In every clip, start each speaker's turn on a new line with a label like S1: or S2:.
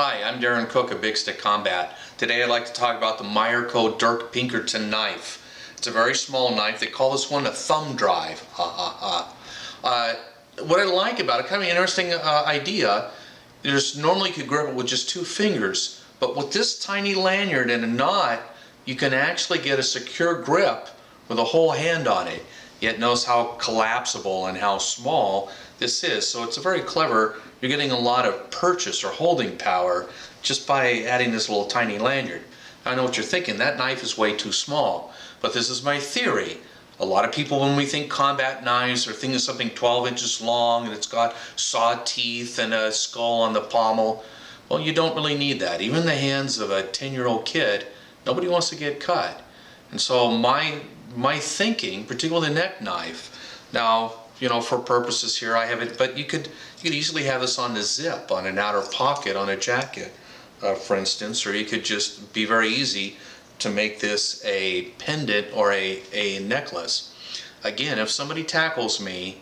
S1: Hi, I'm Darrin Cook of Big Stick Combat. Today I'd like to talk about the Meyerco Dirk Pinkerton knife. It's a very small knife. They call this one a Thumbdrive. What I like about it, kind of an interesting idea, normally you could grip it with just 2 fingers, but with this tiny lanyard and a knot, you can actually get a secure grip with a whole hand on it. Yet notice how collapsible and how small this is. So it's a very clever, you're getting a lot of purchase or holding power just by adding this little tiny lanyard. I know what you're thinking, that knife is way too small. But this is my theory. A lot of people, when we think combat knives, are thinking of something 12 inches long and it's got saw teeth and a skull on the pommel. Well, you don't really need that. Even in the hands of a 10-year-old kid, nobody wants to get cut. And so my thinking, particularly the neck knife, now, you know, for purposes here I have it, but you could easily have this on the zip, on an outer pocket, on a jacket, for instance, or you could just be very easy to make this a pendant or a necklace. Again, if somebody tackles me,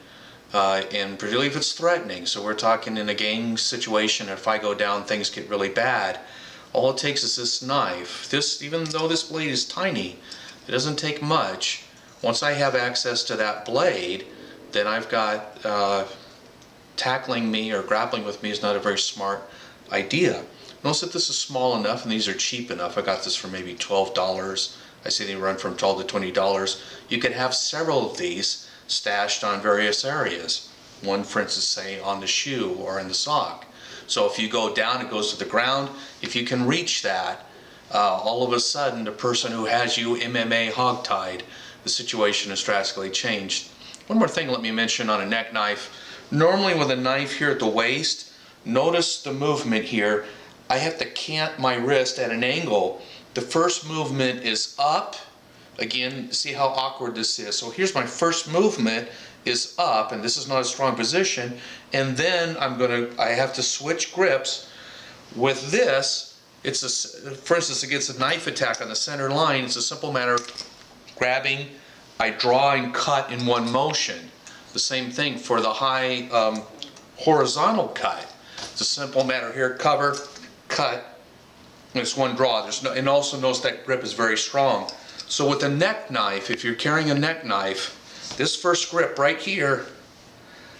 S1: and particularly if it's threatening, so we're talking in a gang situation, if I go down, things get really bad, all it takes is this knife. Even though this blade is tiny, it doesn't take much. Once I have access to that blade, then I've got tackling me or grappling with me is not a very smart idea. Notice that this is small enough and these are cheap enough. I got this for maybe $12. I see they run from $12 to $20. You could have several of these stashed on various areas. One, for instance, say on the shoe or in the sock. So if you go down, it goes to the ground. If you can reach that, all of a sudden the person who has you MMA hogtied, the situation has drastically changed. One more thing let me mention on a neck knife. Normally with a knife here at the waist, notice the movement here. I have to cant my wrist at an angle. The first movement is up. Again, see how awkward this is. So here's my first movement is up, and this is not a strong position. And then I have to switch grips. With this, for instance, against a knife attack on the center line, it's a simple matter of grabbing. I draw and cut in one motion. The same thing for the high horizontal cut. It's a simple matter here, cover, cut, and it's one draw. And also notice that grip is very strong. So with a neck knife, if you're carrying a neck knife, this first grip right here,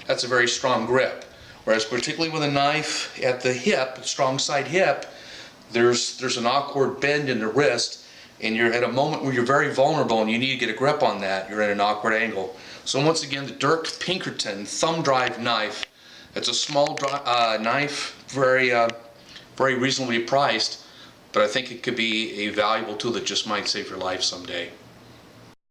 S1: that's a very strong grip. Whereas particularly with a knife at the hip, strong side hip, there's an awkward bend in the wrist, and you're at a moment where you're very vulnerable and you need to get a grip on that. You're at an awkward angle. So once again, the Dirk Pinkerton Thumbdrive knife. It's a small knife, very reasonably priced, but I think it could be a valuable tool that just might save your life someday.